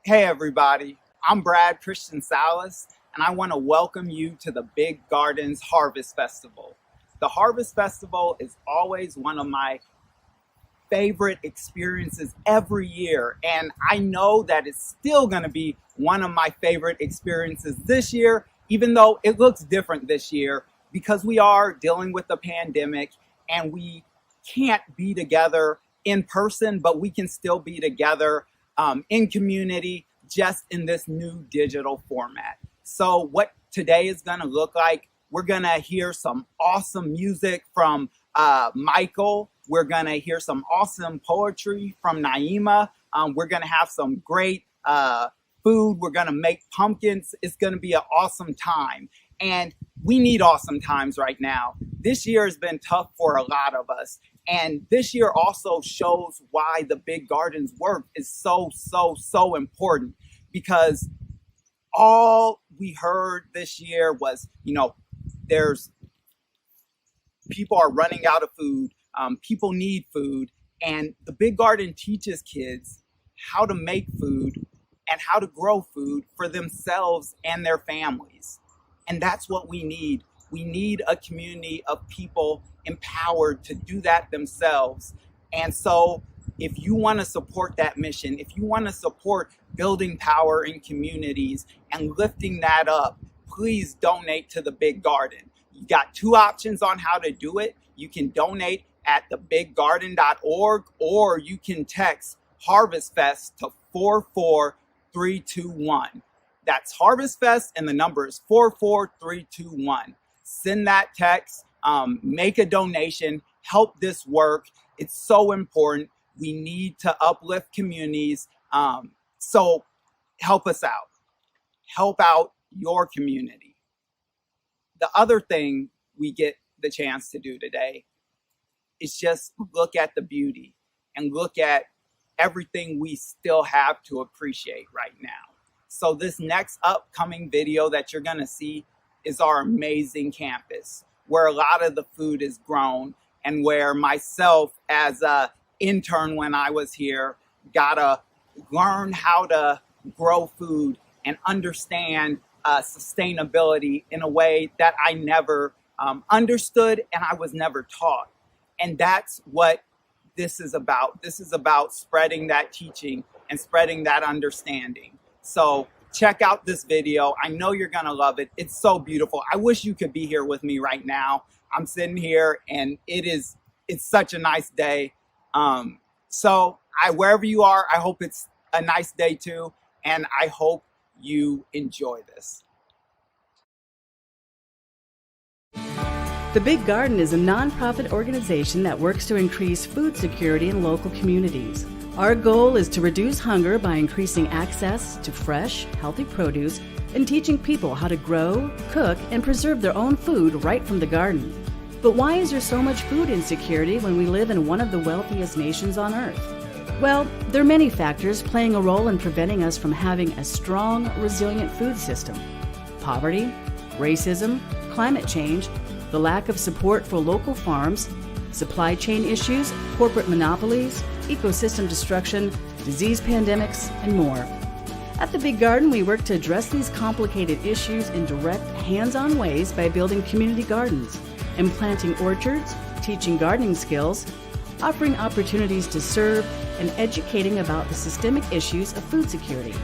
Hey everybody, I'm Brad Christian-Sallis, and I want to welcome you to the Big Gardens Harvest Festival. The Harvest Festival is always one of my favorite experiences every year, and I know that it's still going to be one of my favorite experiences this year, even though it looks different this year because we are dealing with the pandemic and we can't be together in person, but we can still be together in community just in this new digital format. So what today is going to look like, we're going to hear some awesome music from Michael. We're going to hear some awesome poetry from Naima. We're going to have some great food. We're going to make pumpkins. It's going to be an awesome time. And we need awesome times right now. This year has been tough for a lot of us. And this year also shows why the Big Gardens work is so important, because all we heard this year was, there's people are running out of food. People need food. And the Big Garden teaches kids how to make food and how to grow food for themselves and their families. And that's what we need. We need a community of people empowered to do that themselves. And so if you want to support that mission, if you want to support building power in communities and lifting that up, please donate to the Big Garden. You got two options on how to do it. You can donate at thebiggarden.org, or you can text Harvest Fest to 44321. That's Harvest Fest, and the number is 44321. Send that text, make a donation, help this work. It's so important. We need to uplift communities. So help us out. Help out your community. The other thing we get the chance to do today is just look at the beauty and look at everything we still have to appreciate right now. So this next upcoming video that you're gonna see is our amazing campus, where a lot of the food is grown, and where myself as a intern when I was here gotta learn how to grow food and understand sustainability in a way that I never understood and I was never taught. And that's what this is about. This is about spreading that teaching and spreading that understanding. So check out this video. I know you're gonna love it. It's so beautiful. I wish you could be here with me right now. I'm sitting here and it's such a nice day. So wherever you are, I hope it's a nice day too. And I hope you enjoy this. The Big Garden is a nonprofit organization that works to increase food security in local communities. Our goal is to reduce hunger by increasing access to fresh, healthy produce and teaching people how to grow, cook, and preserve their own food right from the garden. But why is there so much food insecurity when we live in one of the wealthiest nations on earth? Well, there are many factors playing a role in preventing us from having a strong, resilient food system. Poverty, racism, climate change, the lack of support for local farms, supply chain issues, corporate monopolies, ecosystem destruction, disease pandemics, and more. At the Big Garden, we work to address these complicated issues in direct, hands-on ways by building community gardens, implanting orchards, teaching gardening skills, offering opportunities to serve, and educating about the systemic issues of food security.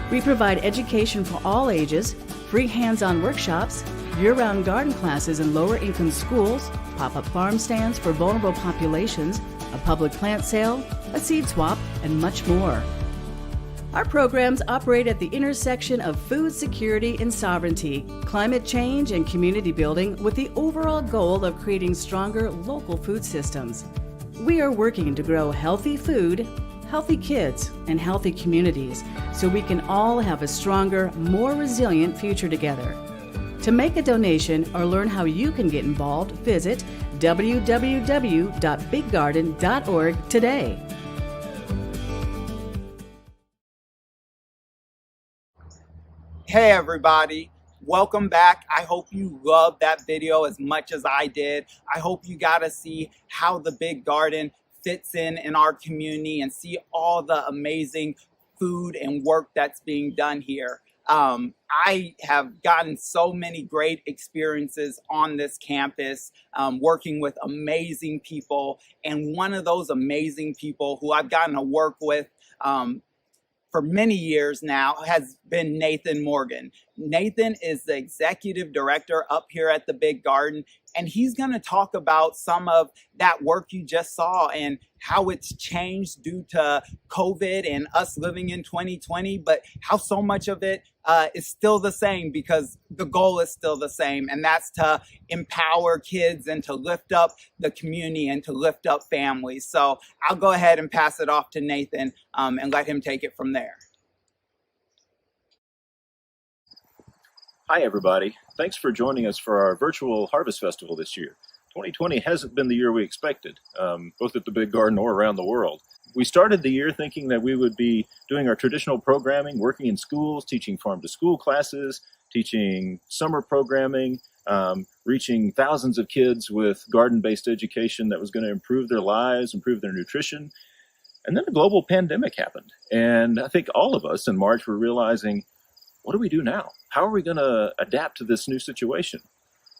We provide education for all ages, free hands-on workshops, year-round garden classes in lower-income schools, pop-up farm stands for vulnerable populations, a public plant sale, a seed swap, and much more. Our programs operate at the intersection of food security and sovereignty, climate change and community building, with the overall goal of creating stronger local food systems. We are working to grow healthy food, healthy kids, and healthy communities so we can all have a stronger, more resilient future together. To make a donation or learn how you can get involved, visit www.biggarden.org today. Hey everybody, welcome back. I hope you loved that video as much as I did. I hope you got to see how the Big Garden fits in our community and see all the amazing food and work that's being done here. I have gotten so many great experiences on this campus, working with amazing people. And one of those amazing people who I've gotten to work with for many years now has been Nathan Morgan. Nathan is the executive director up here at the Big Garden, and he's going to talk about some of that work you just saw and how it's changed due to COVID and us living in 2020, but how so much of it is still the same because the goal is still the same, and that's to empower kids and to lift up the community and to lift up families. So I'll go ahead and pass it off to Nathan and let him take it from there. Hi, everybody. Thanks for joining us for our virtual Harvest Festival this year. 2020 hasn't been the year we expected, both at the Big Garden or around the world. We started the year thinking that we would be doing our traditional programming, working in schools, teaching farm-to-school classes, teaching summer programming, reaching thousands of kids with garden-based education that was going to improve their lives, improve their nutrition. And then a global pandemic happened. And I think all of us in March were realizing, what do we do now? How are we going to adapt to this new situation?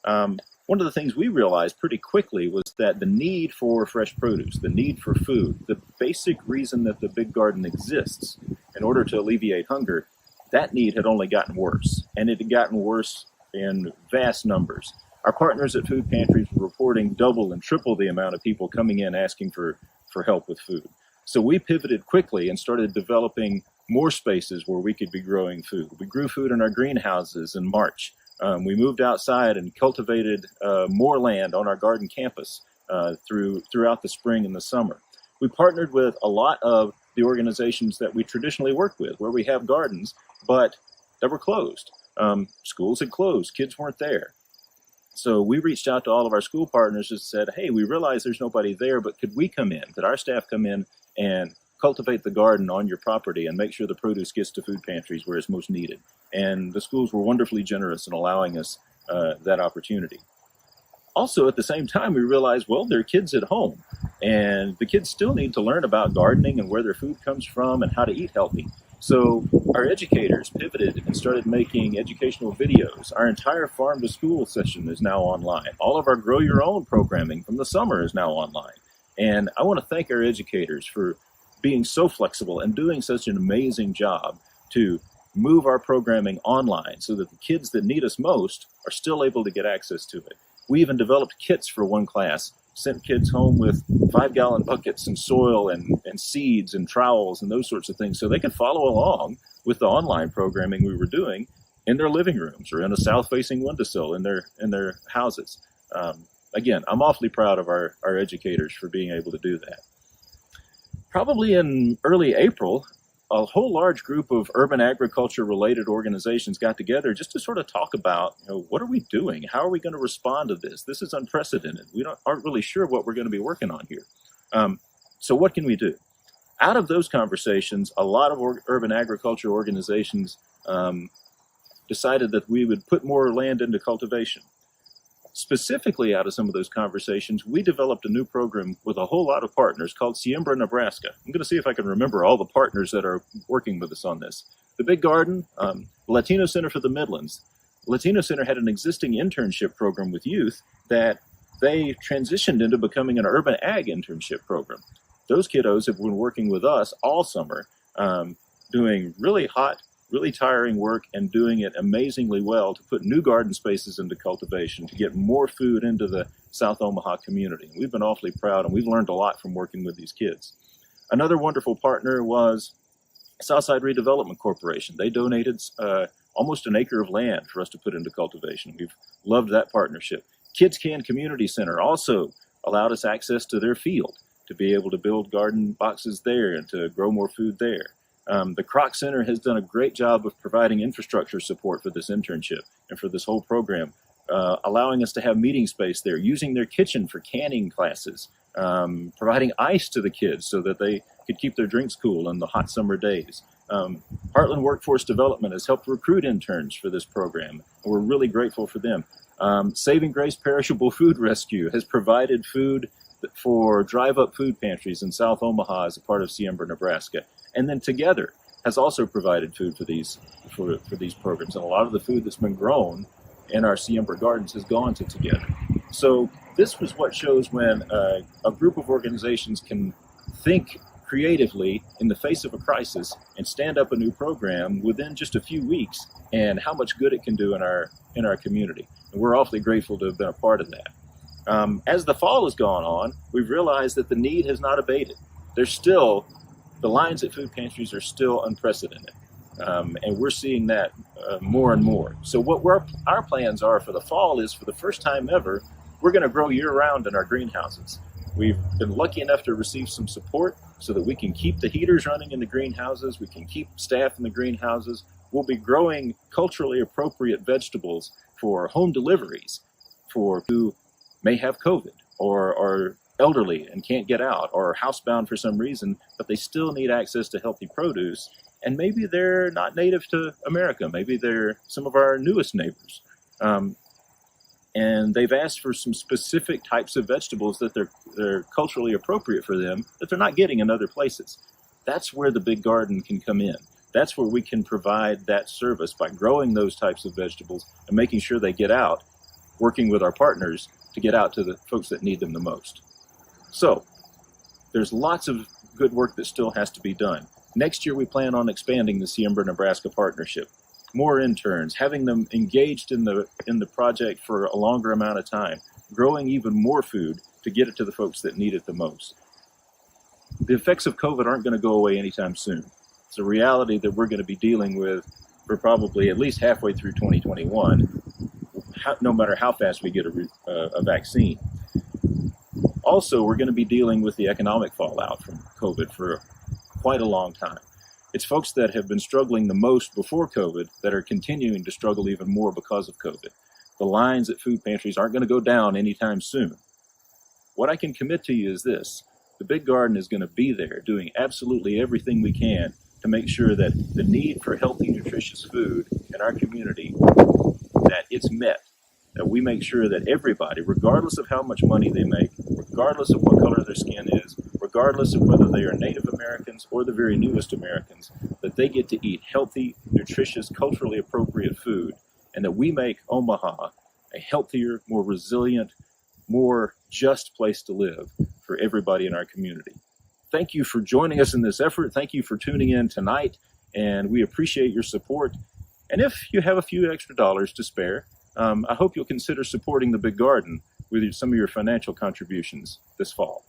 One of the things we realized pretty quickly was that the need for fresh produce, the need for food, the basic reason that the Big Garden exists in order to alleviate hunger, that need had only gotten worse. And it had gotten worse in vast numbers. Our partners at food pantries were reporting double and triple the amount of people coming in asking for help with food. So we pivoted quickly and started developing more spaces where we could be growing food. We grew food in our greenhouses in March. We moved outside and cultivated more land on our garden campus throughout the spring and the summer. We partnered with a lot of the organizations that we traditionally work with, where we have gardens, but that were closed. Schools had closed, kids weren't there. So we reached out to all of our school partners and said, hey, we realize there's nobody there, but could we come in? Could our staff come in and cultivate the garden on your property and make sure the produce gets to food pantries where it's most needed? And the schools were wonderfully generous in allowing us that opportunity. Also, at the same time, we realized, well, there are kids at home, and the kids still need to learn about gardening and where their food comes from and how to eat healthy. So our educators pivoted and started making educational videos. Our entire farm to school session is now online. All of our grow your own programming from the summer is now online. And I want to thank our educators for being so flexible and doing such an amazing job to move our programming online so that the kids that need us most are still able to get access to it. We even developed kits for one class, sent kids home with 5-gallon buckets and soil and seeds and trowels and those sorts of things so they could follow along with the online programming we were doing in their living rooms or in a south-facing windowsill in their houses. Again, I'm awfully proud of our educators for being able to do that. Probably in early April, a whole large group of urban agriculture related organizations got together just to sort of talk about, what are we doing? How are we going to respond to this? This is unprecedented. We aren't really sure what we're going to be working on here. So what can we do? Out of those conversations, a lot of urban agriculture organizations decided that we would put more land into cultivation. Specifically, out of some of those conversations, we developed a new program with a whole lot of partners called Siembra Nebraska. I'm going to see if I can remember all the partners that are working with us on this. The Big Garden, Latino Center for the Midlands. Latino Center had an existing internship program with youth that they transitioned into becoming an urban ag internship program. Those kiddos have been working with us all summer, doing really hot, really tiring work and doing it amazingly well to put new garden spaces into cultivation, to get more food into the South Omaha community. We've been awfully proud, and we've learned a lot from working with these kids. Another wonderful partner was Southside Redevelopment Corporation. They donated almost an acre of land for us to put into cultivation. We've loved that partnership. Kids Can Community Center also allowed us access to their field to be able to build garden boxes there and to grow more food there. The Kroc Center has done a great job of providing infrastructure support for this internship and for this whole program, allowing us to have meeting space there, using their kitchen for canning classes, providing ice to the kids so that they could keep their drinks cool in the hot summer days. Heartland Workforce Development has helped recruit interns for this program, and we're really grateful for them. Saving Grace Perishable Food Rescue has provided food for drive-up food pantries in South Omaha as a part of Siembra, Nebraska. And then together, has also provided food for these programs. And a lot of the food that's been grown in our Siembra gardens has gone to Together. So this was what shows when a group of organizations can think creatively in the face of a crisis and stand up a new program within just a few weeks, and how much good it can do in our community. And we're awfully grateful to have been a part of that. As the fall has gone on, we've realized that the need has not abated. The lines at food pantries are still unprecedented. And we're seeing that more and more. So what our plans are for the fall is, for the first time ever, we're going to grow year-round in our greenhouses. We've been lucky enough to receive some support so that we can keep the heaters running in the greenhouses. We can keep staff in the greenhouses. We'll be growing culturally appropriate vegetables for home deliveries for who may have COVID or are elderly and can't get out, or housebound for some reason, but they still need access to healthy produce. And maybe they're not native to America. Maybe they're some of our newest neighbors. And they've asked for some specific types of vegetables that they're culturally appropriate for them that they're not getting in other places. That's where the Big Garden can come in. That's where we can provide that service by growing those types of vegetables and making sure they get out, working with our partners to get out to the folks that need them the most. So there's lots of good work that still has to be done. Next year, we plan on expanding the Siembra Nebraska partnership. More interns, having them engaged in the project for a longer amount of time, growing even more food to get it to the folks that need it the most. The effects of COVID aren't going to go away anytime soon. It's a reality that we're going to be dealing with for probably at least halfway through 2021, no matter how fast we get a vaccine. Also, we're going to be dealing with the economic fallout from COVID for quite a long time. It's folks that have been struggling the most before COVID that are continuing to struggle even more because of COVID. The lines at food pantries aren't going to go down anytime soon. What I can commit to you is this: the Big Garden is going to be there doing absolutely everything we can to make sure that the need for healthy, nutritious food in our community, that it's met. That we make sure that everybody, regardless of how much money they make, regardless of what color their skin is, regardless of whether they are Native Americans or the very newest Americans, that they get to eat healthy, nutritious, culturally appropriate food, and that we make Omaha a healthier, more resilient, more just place to live for everybody in our community. Thank you for joining us in this effort. Thank you for tuning in tonight, and we appreciate your support. And if you have a few extra dollars to spare, I hope you'll consider supporting the Big Garden with some of your financial contributions this fall.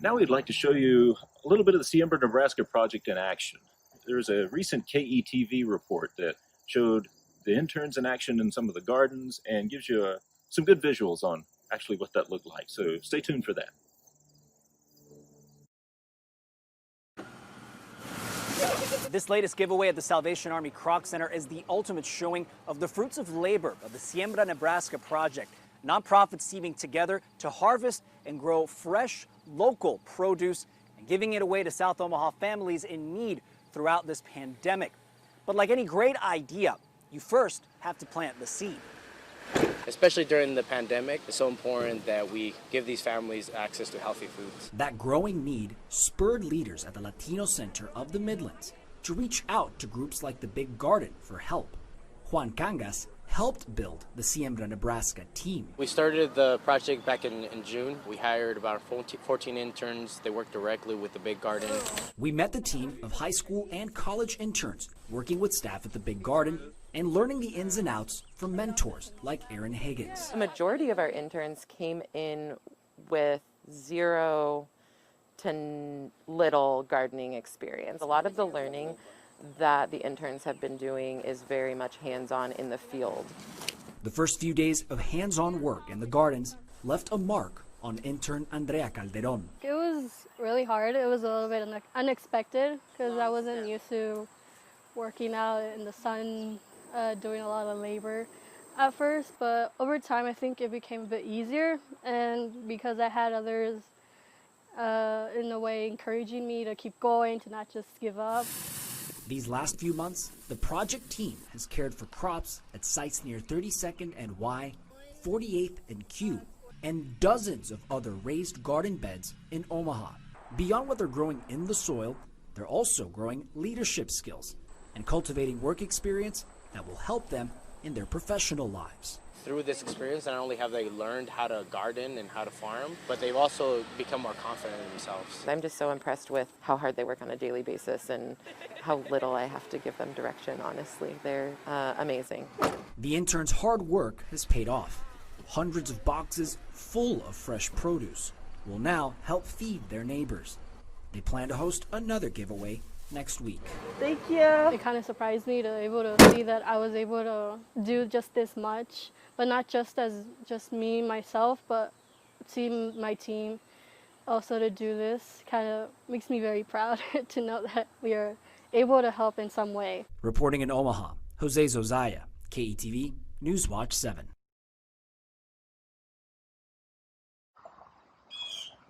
Now we'd like to show you a little bit of the Siembra Nebraska project in action. There's a recent KETV report that showed the interns in action in some of the gardens and gives you some good visuals on actually what that looked like. So stay tuned for that. This latest giveaway at the Salvation Army Kroc Center is the ultimate showing of the fruits of labor of the Siembra Nebraska project. Nonprofits teaming together to harvest and grow fresh, local produce and giving it away to South Omaha families in need throughout this pandemic. But like any great idea, you first have to plant the seed. Especially during the pandemic, it's so important that we give these families access to healthy foods. That growing need spurred leaders at the Latino Center of the Midlands to reach out to groups like the Big Garden for help. Juan Cangas helped build the Siembra Nebraska team. We started the project back in June. We hired about 14 interns. They worked directly with the Big Garden. We met the team of high school and college interns working with staff at the Big Garden and learning the ins and outs from mentors like Aaron Higgins. A majority of our interns came in with zero to little gardening experience. A lot of the learning that the interns have been doing is very much hands-on in the field. The first few days of hands-on work in the gardens left a mark on intern Andrea Calderon. It was really hard. It was a little bit unexpected because I wasn't used to working out in the sun, doing a lot of labor at first, but over time I think it became a bit easier, and because I had others in a way encouraging me to keep going, to not just give up. These last few months, the project team has cared for crops at sites near 32nd and Y, 48th and Q, and dozens of other raised garden beds in Omaha. Beyond what they're growing in the soil, They're also growing leadership skills and cultivating work experience that will help them in their professional lives. Through this experience, not only have they learned how to garden and how to farm, but they've also become more confident in themselves. I'm just so impressed with how hard they work on a daily basis and how little I have to give them direction, honestly. They're amazing. The interns' hard work has paid off. Hundreds of boxes full of fresh produce will now help feed their neighbors. They plan to host another giveaway next week. Thank you. It kind of surprised me to able to see that I was able to do just this much, but not just as just me, myself, but see my team also to do this. Kind of makes me very proud to know that we are able to help in some way. Reporting in Omaha, Jose Zozaya, KETV, Newswatch 7.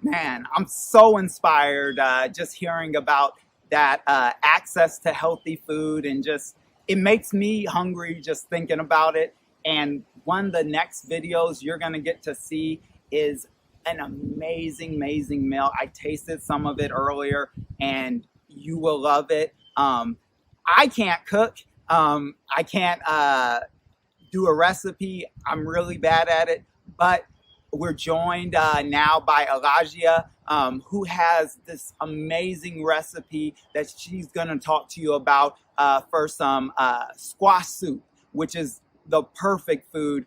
Man, I'm so inspired just hearing about that access to healthy food, and just it makes me hungry just thinking about it. And one of the next videos you're gonna get to see is an amazing meal. I tasted some of it earlier and you will love it. I can't cook. I can't do a recipe. I'm really bad at it, but we're joined now by Elijah, who has this amazing recipe that she's going to talk to you about for some squash soup, which is the perfect food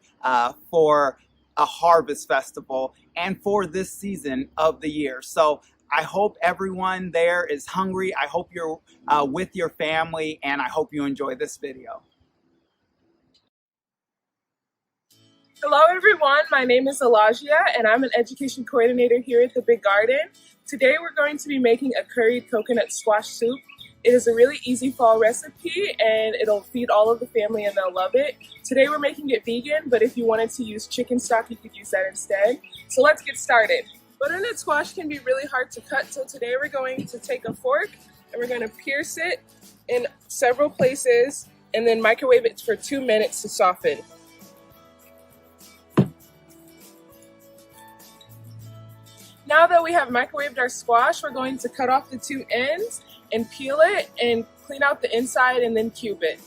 for a harvest festival and for this season of the year. So I hope everyone there is hungry. I hope you're with your family, and I hope you enjoy this video. Hello everyone, my name is Elijah and I'm an education coordinator here at the Big Garden. Today we're going to be making a curried coconut squash soup. It is a really easy fall recipe and it'll feed all of the family and they'll love it. Today we're making it vegan, but if you wanted to use chicken stock, you could use that instead. So let's get started. Butternut squash can be really hard to cut, so today we're going to take a fork and we're going to pierce it in several places and then microwave it for 2 minutes to soften. Now that we have microwaved our squash, we're going to cut off the 2 ends and peel it and clean out the inside and then cube it.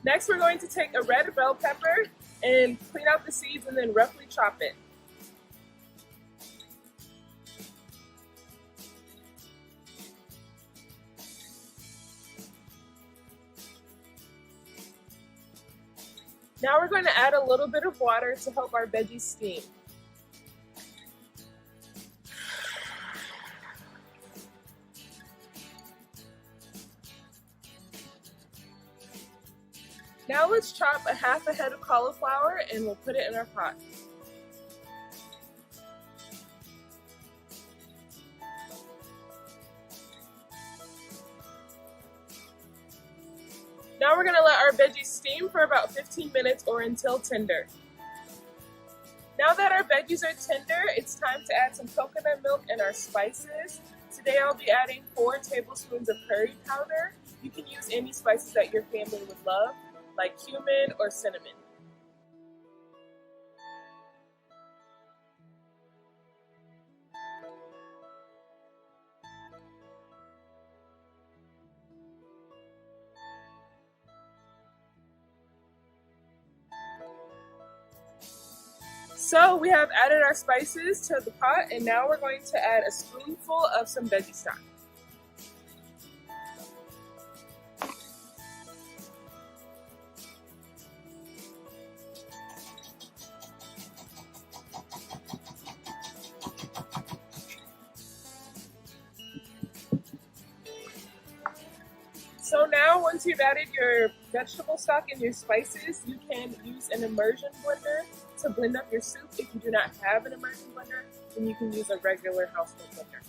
Next, we're going to take a red bell pepper and clean out the seeds and then roughly chop it. Now we're going to add a little bit of water to help our veggies steam. Now let's chop a half a head of cauliflower and we'll put it in our pot. Now we're going to let our veggies steam for about 15 minutes or until tender. Now that our veggies are tender, it's time to add some coconut milk and our spices. Today I'll be adding 4 tablespoons of curry powder. You can use any spices that your family would love, like cumin or cinnamon. So we have added our spices to the pot, and now we're going to add a spoonful of some veggie stock. So now, once you've added your vegetable stock and your spices, you can use an immersion blender to blend up your soup. If you do not have an immersion blender, then you can use a regular household blender.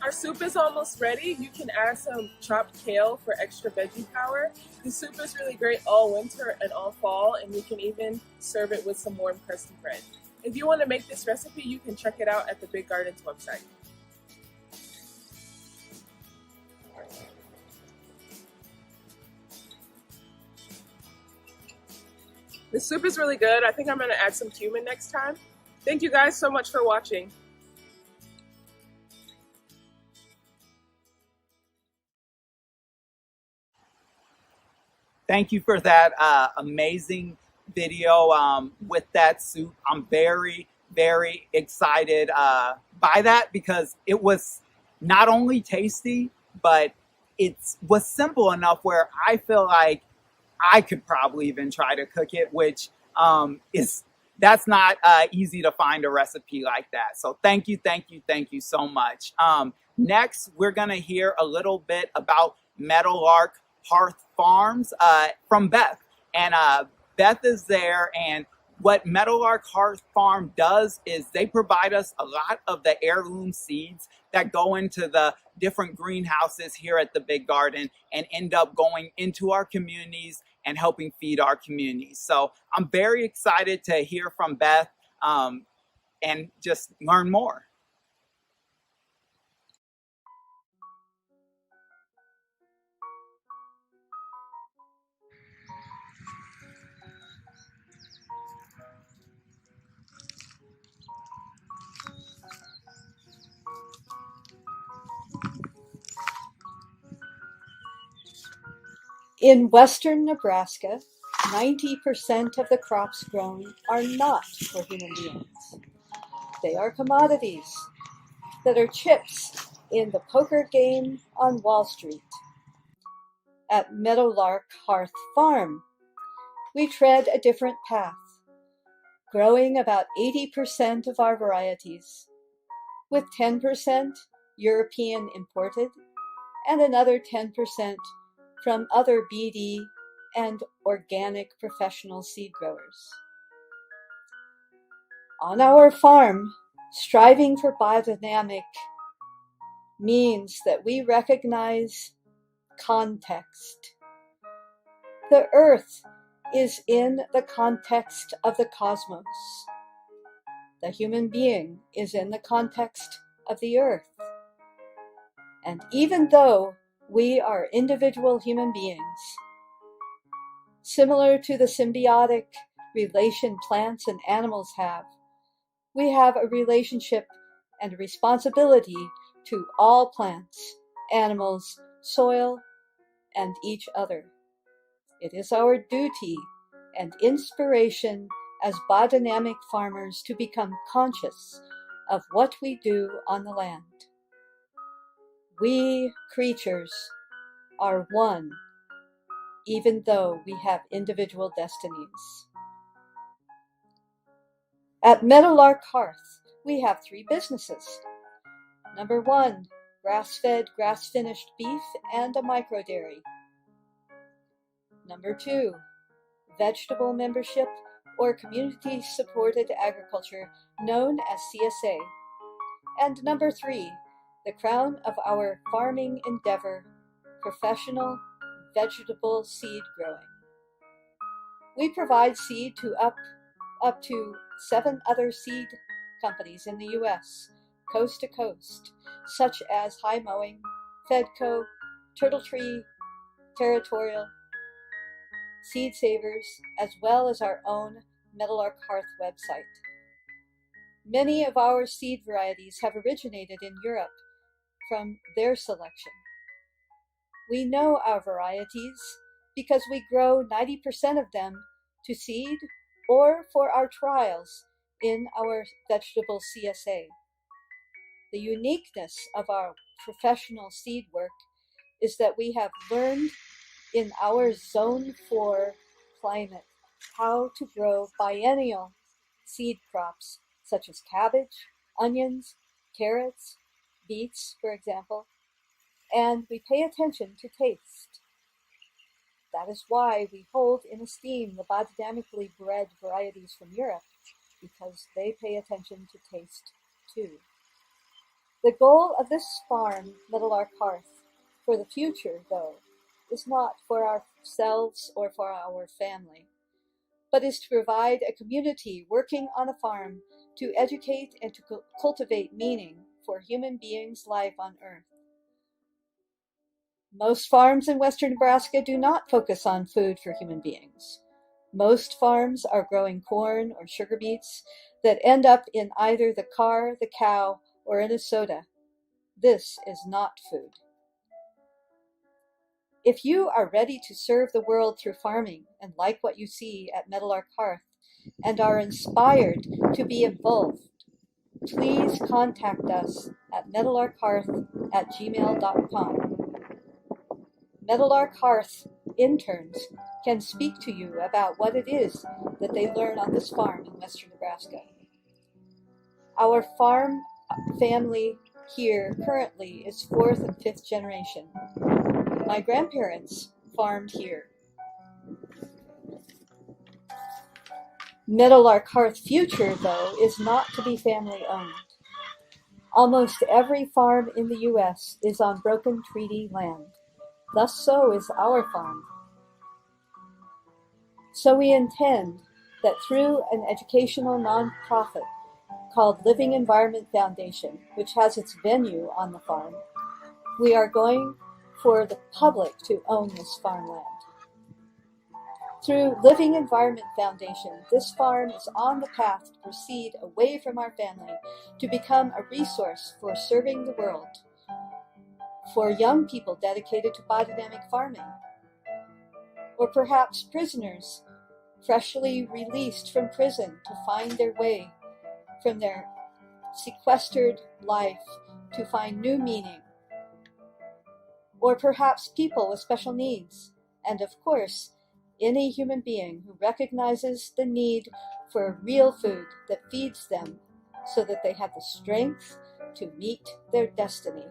Our soup is almost ready. You can add some chopped kale for extra veggie power. The soup is really great all winter and all fall, and you can even serve it with some warm crusty bread. If you want to make this recipe, you can check it out at the Big Gardens website. The soup is really good. I think I'm going to add some cumin next time. Thank you guys so much for watching. Thank you for that amazing video with that soup. I'm very, very excited by that because it was not only tasty, but it was simple enough where I feel like I could probably even try to cook it, which that's not easy to find a recipe like that. So thank you so much. Next, we're gonna hear a little bit about Meadowlark Hearth Farms from Beth. And Beth is there, and what Meadowlark Hearth Farm does is they provide us a lot of the heirloom seeds that go into the different greenhouses here at the Big Garden and end up going into our communities and helping feed our communities. So I'm very excited to hear from Beth and just learn more. In western Nebraska, 90% of the crops grown are not for human beings. They are commodities that are chips in the poker game on Wall Street. At Meadowlark Hearth Farm, we tread a different path, growing about 80% of our varieties, with 10% European imported and another 10% from other BD and organic professional seed growers. On our farm, striving for biodynamic means that we recognize context. The earth is in the context of the cosmos. The human being is in the context of the earth. And even though we are individual human beings, similar to the symbiotic relation plants and animals have, we have a relationship and a responsibility to all plants, animals, soil, and each other. It is our duty and inspiration as biodynamic farmers to become conscious of what we do on the land. We creatures are one, even though we have individual destinies. At Meadowlark Hearth, we have 3 businesses. Number 1, grass-fed, grass-finished beef and a microdairy. Number 2, vegetable membership or community-supported agriculture known as CSA. And number 3, the crown of our farming endeavor, professional vegetable seed growing. We provide seed to up to 7 other seed companies in the U.S., coast to coast, such as High Mowing, Fedco, Turtle Tree, Territorial, Seed Savers, as well as our own Meadowlark Hearth website. Many of our seed varieties have originated in Europe from their selection. We know our varieties because we grow 90% of them to seed or for our trials in our vegetable CSA. The uniqueness of our professional seed work is that we have learned in our Zone 4 climate how to grow biennial seed crops such as cabbage, onions, carrots, beets, for example, and we pay attention to taste. That is why we hold in esteem the biodynamically bred varieties from Europe, because they pay attention to taste too. The goal of this farm, Meadowlark Hearth, for the future, though, is not for ourselves or for our family, but is to provide a community working on a farm to educate and to cultivate meaning for human beings' life on Earth. Most farms in western Nebraska do not focus on food for human beings. Most farms are growing corn or sugar beets that end up in either the car, the cow, or in a soda. This is not food. If you are ready to serve the world through farming and like what you see at Meadowlark Hearth and are inspired to be involved, please contact us at meadowlarkhearth@gmail.com. Meadowlark Hearth interns can speak to you about what it is that they learn on this farm in western Nebraska. Our farm family here currently is 4th and 5th generation. My grandparents farmed here. Meadowlark Hearth future, though, is not to be family owned. Almost every farm in the U.S. is on broken treaty land. Thus so is our farm. So we intend that through an educational nonprofit called Living Environment Foundation, which has its venue on the farm, we are going for the public to own this farmland. Through Living Environment Foundation, this farm is on the path to proceed away from our family to become a resource for serving the world, for young people dedicated to biodynamic farming, or perhaps prisoners freshly released from prison to find their way from their sequestered life to find new meaning, or perhaps people with special needs, and of course, any human being who recognizes the need for real food that feeds them so that they have the strength to meet their destiny.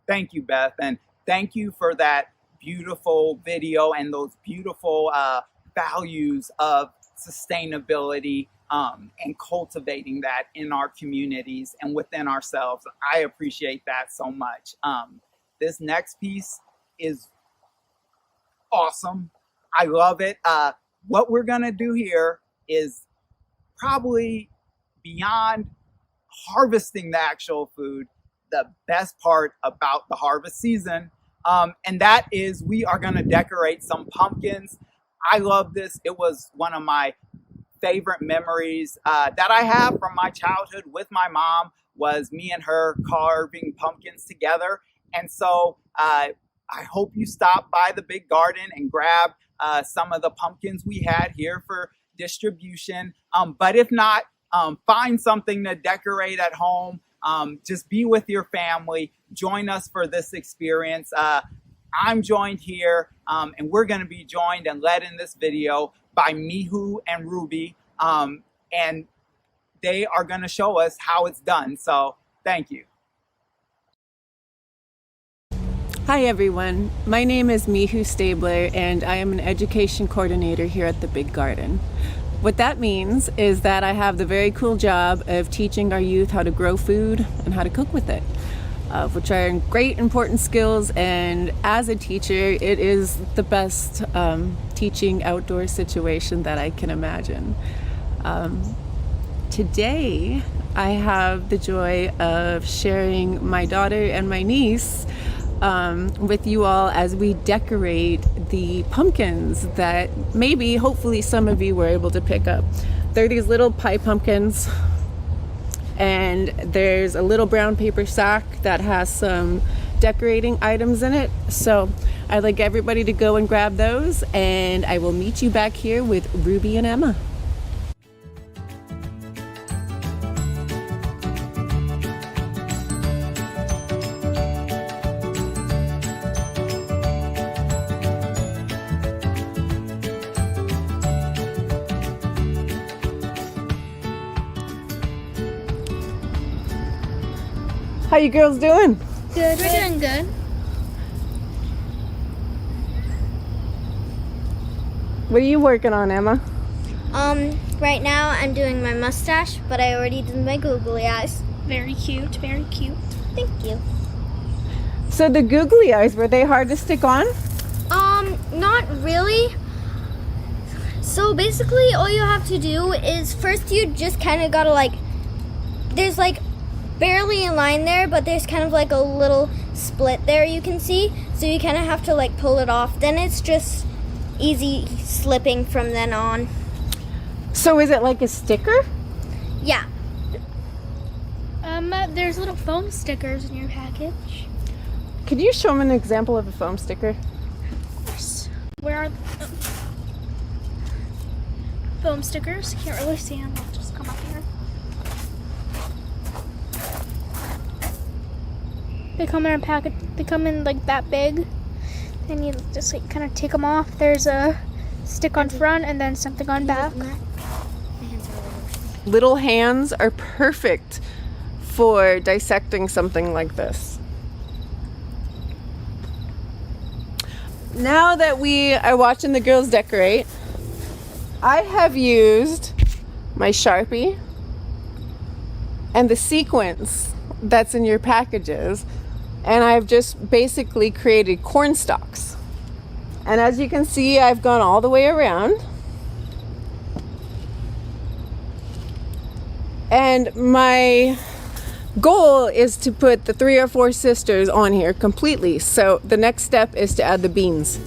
Thank you, Beth, and thank you for that beautiful video and those beautiful values of sustainability and cultivating that in our communities and within ourselves. I appreciate that so much. This next piece is awesome. I love it. What we're gonna do here is probably beyond harvesting the actual food, the best part about the harvest season, and that is we are going to decorate some pumpkins. I love this. It was one of my favorite memories that I have from my childhood with my mom, was me and her carving pumpkins together. And so I hope you stop by the big garden and grab some of the pumpkins we had here for distribution. But if not, find something to decorate at home. Just be with your family. Join us for this experience. I'm joined here, and we're going to be joined and led in this video by Mihu and Ruby, and they are going to show us how it's done. So thank you. Hi everyone, my name is Mihu Stabler and I am an education coordinator here at the Big Garden. What that means is that I have the very cool job of teaching our youth how to grow food and how to cook with it, which are great important skills, and as a teacher it is the best teaching outdoor situation that I can imagine. Today I have the joy of sharing my daughter and my niece with you all as we decorate the pumpkins that maybe, hopefully, some of you were able to pick up They're these little pie pumpkins, and there's a little brown paper sack that has some decorating items in it. So I'd like everybody to go and grab those, and I will meet you back here with Ruby and Emma. How you girls doing? Good. We're doing good. What are you working on, Emma? Right now I'm doing my mustache, but I already did my googly eyes. Very cute, very cute. Thank you. So the googly eyes, were they hard to stick on? Not really. So basically all you have to do is first you just kind of gotta like, there's like barely a line there, but there's kind of like a little split there you can see. So you kind of have to like pull it off. Then it's just easy slipping from then on. So is it like a sticker? Yeah. There's little foam stickers in your package. Could you show them an example of a foam sticker? Where are the foam stickers? Can't really see them. I'll just come up here. They come in a packet. They come in like that big, and you just like kind of take them off. There's a stick on front and then something on back. Little hands are perfect for dissecting something like this. Now that we are watching the girls decorate, I have used my Sharpie and the sequins that's in your packages, and I've just basically created corn stalks. And as you can see, I've gone all the way around. And my goal is to put the 3 or 4 sisters on here completely. So the next step is to add the beans.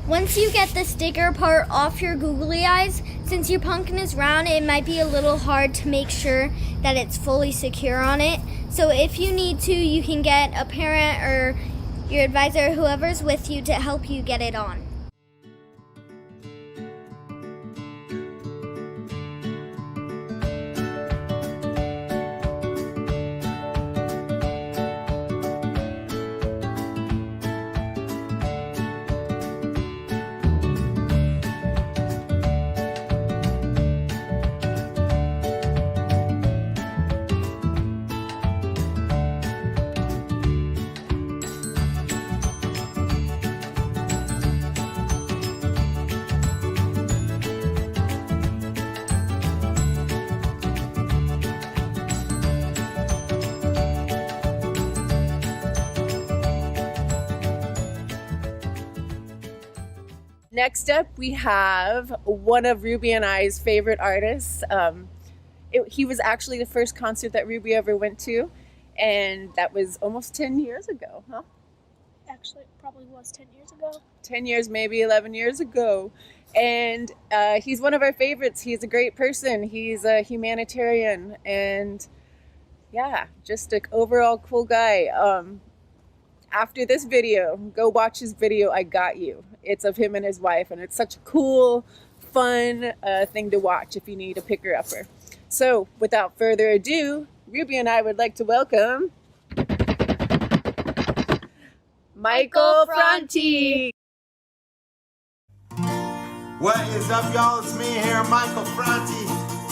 Once you get the sticker part off your googly eyes, since your pumpkin is round, it might be a little hard to make sure that it's fully secure on it. So if you need to, you can get a parent or your advisor or whoever's with you to help you get it on. Next up, we have one of Ruby and I's favorite artists. He was actually the first concert that Ruby ever went to, and that was almost 10 years ago, huh? Actually, it probably was 10 years ago. 10 years, maybe 11 years ago. And he's one of our favorites. He's a great person. He's a humanitarian, and yeah, just an overall cool guy. After this video, go watch his video, I Got You. It's of him and his wife, and it's such a cool, fun thing to watch if you need a picker-upper. So, without further ado, Ruby and I would like to welcome Michael Franti. What is up, y'all? It's me here, Michael Franti,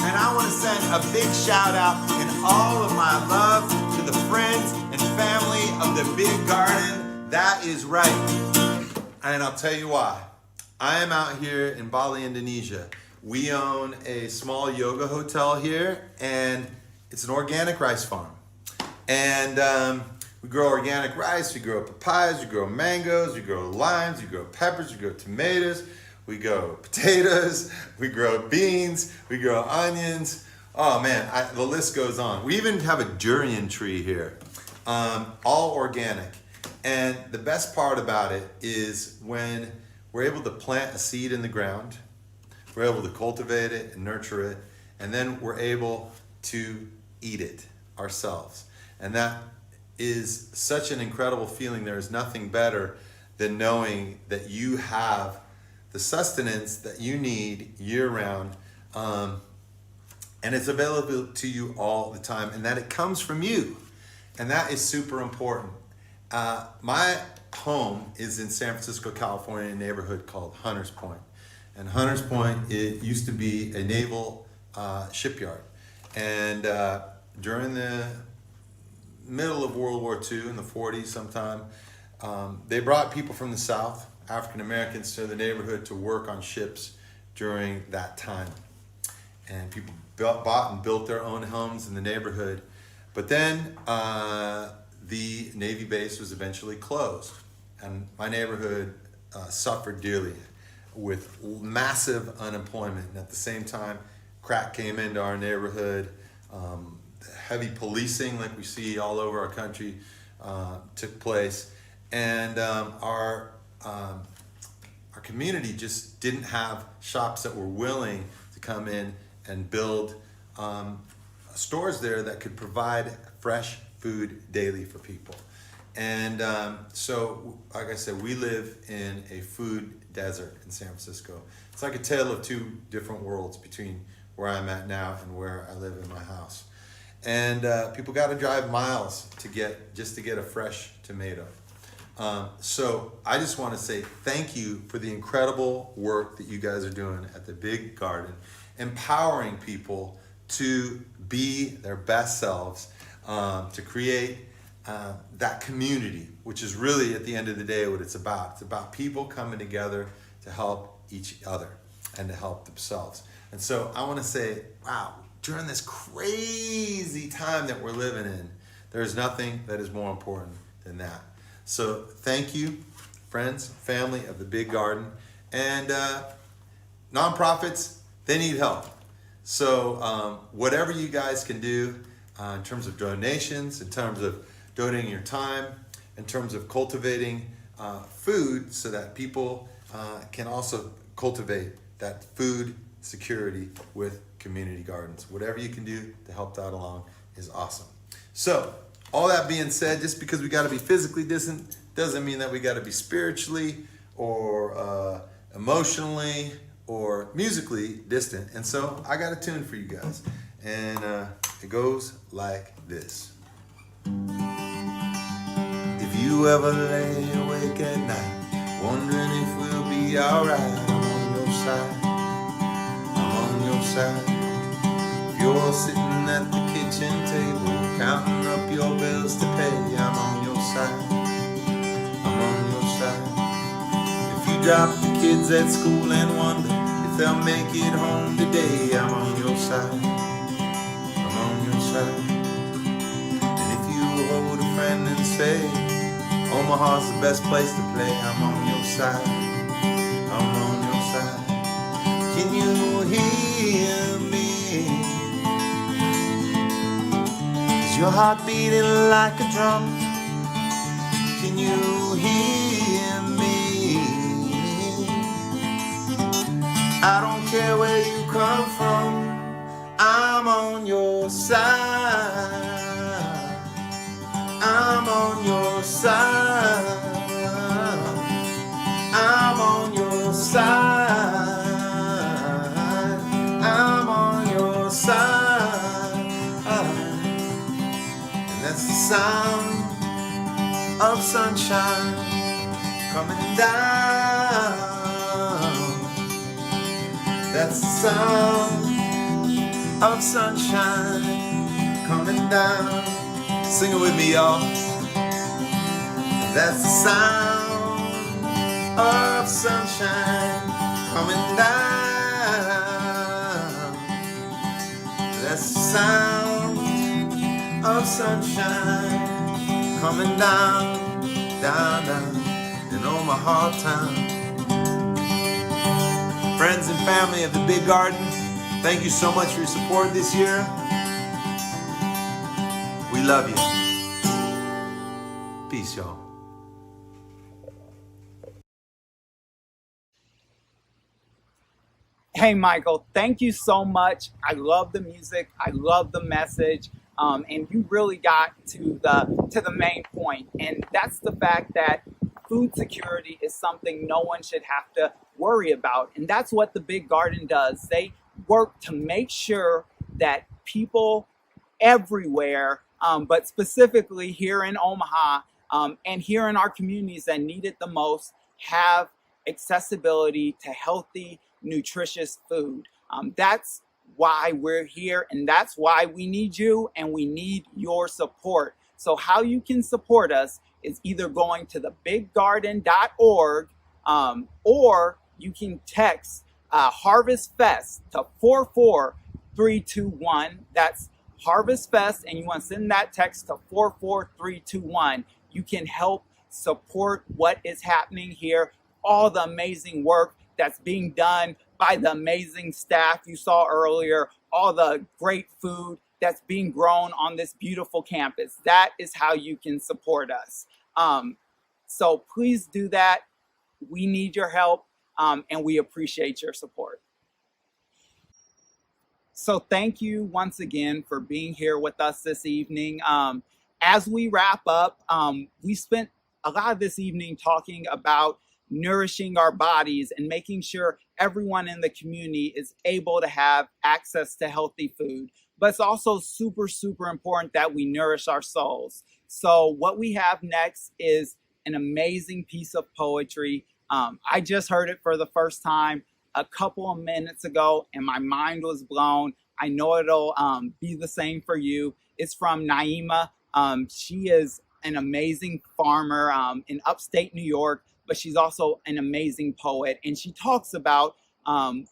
and I want to send a big shout out and all of my love to the friends and family of the Big Garden. That is right. And I'll tell you why. I am out here in Bali, Indonesia. We own a small yoga hotel here, and it's an organic rice farm. And we grow organic rice, we grow papayas, we grow mangoes, we grow limes, we grow peppers, we grow tomatoes, we grow potatoes, we grow beans, we grow onions. Oh man, the list goes on. We even have a durian tree here, all organic. And the best part about it is when we're able to plant a seed in the ground, we're able to cultivate it and nurture it, and then we're able to eat it ourselves. And that is such an incredible feeling. There is nothing better than knowing that you have the sustenance that you need year-round, and it's available to you all the time, and that it comes from you. And that is super important. My home is in San Francisco, California, in a neighborhood called Hunters Point. And Hunters Point, it used to be a naval shipyard. And during the middle of World War II, in the 40s sometime, they brought people from the South, African Americans, to the neighborhood to work on ships during that time. And people bought and built their own homes in the neighborhood. But then the Navy base was eventually closed. And my neighborhood suffered dearly with massive unemployment. And at the same time, crack came into our neighborhood. Heavy policing, like we see all over our country, took place. And our community just didn't have shops that were willing to come in and build stores there that could provide fresh food daily for people. And so, like I said, we live in a food desert in San Francisco. It's like a tale of two different worlds between where I'm at now and where I live in my house. And people got to drive miles to get a fresh tomato. So I just want to say thank you for the incredible work that you guys are doing at the Big Garden, empowering people to be their best selves, to create that community, which is really at the end of the day what it's about. It's about people coming together to help each other and to help themselves. And so I want to say, wow, during this crazy time that we're living in, there's nothing that is more important than that. So thank you, friends, family of the Big Garden. And nonprofits, they need help. So whatever you guys can do in terms of donations, in terms of donating your time, in terms of cultivating food so that people can also cultivate that food security with community gardens. Whatever you can do to help that along is awesome. So all that being said, just because we got to be physically distant doesn't mean that we got to be spiritually or emotionally or musically distant. And so I got a tune for you guys, and it goes like this. If you ever lay awake at night wondering if we'll be alright, I'm on your side. I'm on your side. If you're sitting at the kitchen table counting up your bills to pay, I'm on your side. I'm on your side. If you drop the kids at school and wonder if they'll make it home today, I'm on your side. I'm on your side. And if you hold a friend and say Omaha's the best place to play, I'm on your side. I'm on your side. Can you hear me? Is your heart beating like a drum? Can you hear me? I don't care where you come from, I'm on your side. I'm on your side. I'm on your side. I'm on your side. And that's the sound of sunshine coming down. That's the sound of sunshine coming down. Sing it with me, y'all. That's the sound of sunshine coming down. That's the sound of sunshine coming down, down, down in Omaha town. Friends and family of the Big Garden, thank you so much for your support this year. We love you. Peace, y'all. Hey, Michael, thank you so much. I love the music. I love the message. And you really got to the main point. And that's the fact that food security is something no one should have to worry about. And that's what the Big Garden does. They work to make sure that people everywhere, but specifically here in Omaha and here in our communities that need it the most, have accessibility to healthy, nutritious food. That's why we're here, and that's why we need you and we need your support. So how you can support us is either going to thebiggarden.org or you can text Harvest Fest to 44321. That's Harvest Fest, and you want to send that text to 44321. You can help support what is happening here, all the amazing work that's being done by the amazing staff you saw earlier, all the great food that's being grown on this beautiful campus. That is how you can support us. So please do that. We need your help, and we appreciate your support. So thank you once again for being here with us this evening. As we wrap up, we spent a lot of this evening talking about nourishing our bodies and making sure everyone in the community is able to have access to healthy food. But it's also super, super important that we nourish our souls. So what we have next is an amazing piece of poetry. I just heard it for the first time a couple of minutes ago, and my mind was blown. I know it'll be the same for you. It's from Naima. She is an amazing farmer in upstate New York, but she's also an amazing poet. And she talks about a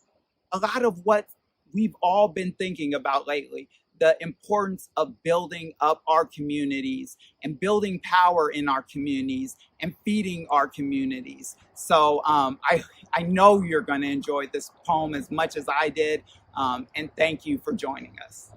lot of what we've all been thinking about lately, the importance of building up our communities and building power in our communities and feeding our communities. So I know you're going to enjoy this poem as much as I did. And thank you for joining us.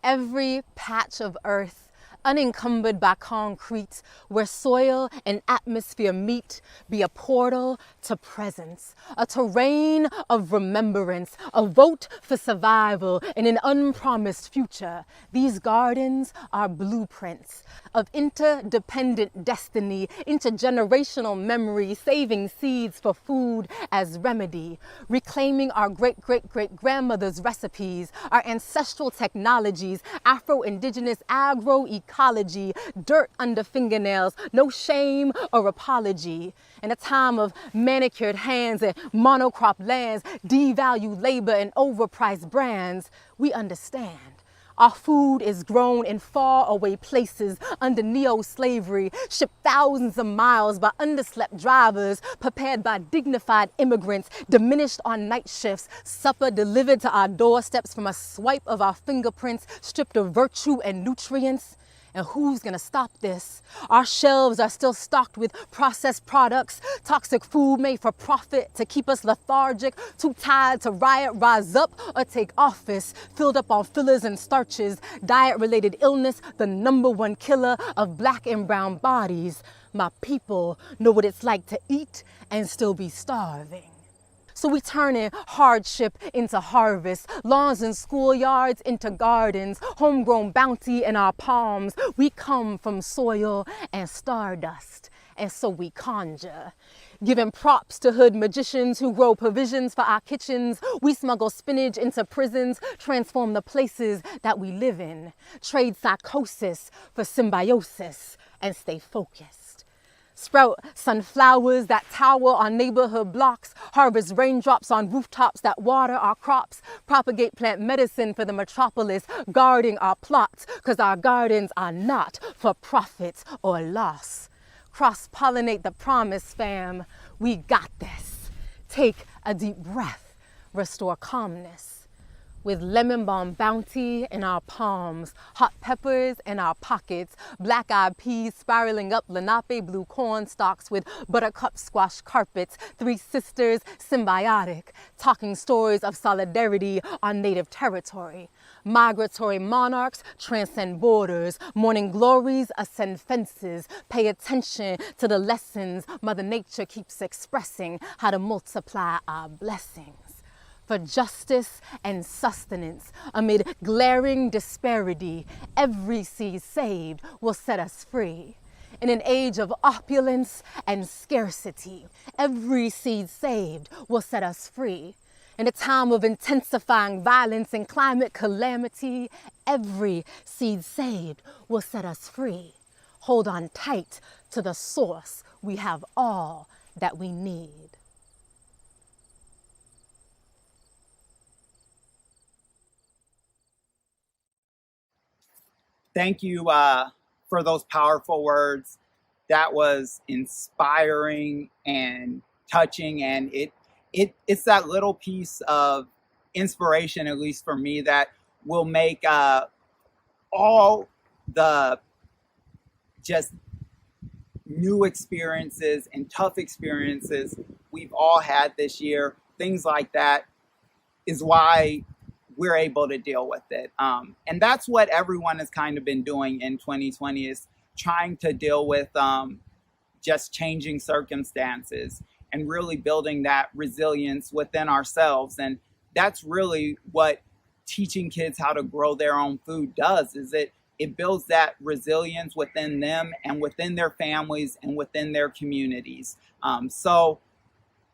Every patch of earth unencumbered by concrete, where soil and atmosphere meet, be a portal to presence, a terrain of remembrance, a vote for survival in an unpromised future. These gardens are blueprints of interdependent destiny, intergenerational memory, saving seeds for food as remedy, reclaiming our great-great-great-grandmother's recipes, our ancestral technologies, Afro-Indigenous agroecology, dirt under fingernails, no shame or apology. In a time of manicured hands and monocrop lands, devalued labor and overpriced brands, we understand. Our food is grown in faraway places under neo-slavery, shipped thousands of miles by underslept drivers, prepared by dignified immigrants, diminished on night shifts, supper delivered to our doorsteps from a swipe of our fingerprints, stripped of virtue and nutrients. And who's gonna stop this? Our shelves are still stocked with processed products, toxic food made for profit to keep us lethargic, too tired to riot, rise up, or take office, filled up on fillers and starches, diet-related illness, the #1 killer of black and brown bodies. My people know what it's like to eat and still be starving. So we turning hardship into harvest, lawns and schoolyards into gardens, homegrown bounty in our palms. We come from soil and stardust, and so we conjure. Giving props to hood magicians who grow provisions for our kitchens. We smuggle spinach into prisons, transform the places that we live in, trade psychosis for symbiosis, and stay focused. Sprout sunflowers that tower on neighborhood blocks, harvest raindrops on rooftops that water our crops, propagate plant medicine for the metropolis, guarding our plots, 'cause our gardens are not for profit or loss. Cross-pollinate the promise, fam. We got this. Take a deep breath, restore calmness. With lemon balm bounty in our palms, hot peppers in our pockets, black-eyed peas spiraling up Lenape blue corn stalks with buttercup squash carpets, three sisters symbiotic, talking stories of solidarity on native territory. Migratory monarchs transcend borders, morning glories ascend fences. Pay attention to the lessons Mother Nature keeps expressing, how to multiply our blessings. For justice and sustenance, amid glaring disparity, every seed saved will set us free. In an age of opulence and scarcity, every seed saved will set us free. In a time of intensifying violence and climate calamity, every seed saved will set us free. Hold on tight to the source. We have all that we need. Thank you for those powerful words. That was inspiring and touching, and it's that little piece of inspiration, at least for me, that will make all the just new experiences and tough experiences we've all had this year, things like that, is why we're able to deal with it. And that's what everyone has kind of been doing in 2020, is trying to deal with just changing circumstances and really building that resilience within ourselves. And that's really what teaching kids how to grow their own food does, is it builds that resilience within them and within their families and within their communities. So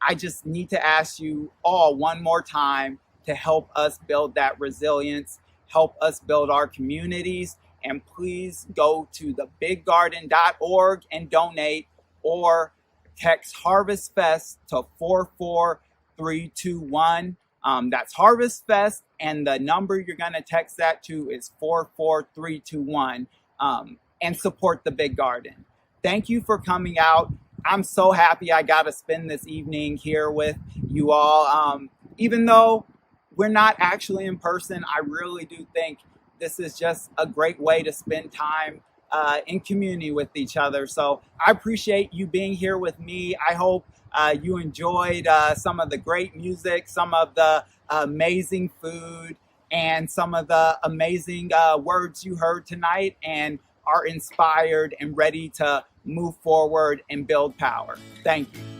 I just need to ask you all one more time to help us build that resilience, help us build our communities, and please go to thebiggarden.org and donate, or text Harvest Fest to 44321. That's Harvest Fest, and the number you're going to text that to is 44321, and support the Big Garden. Thank you for coming out. I'm so happy I got to spend this evening here with you all. Even though we're not actually in person, I really do think this is just a great way to spend time in community with each other. So I appreciate you being here with me. I hope you enjoyed some of the great music, some of the amazing food, and some of the amazing words you heard tonight, and are inspired and ready to move forward and build power. Thank you.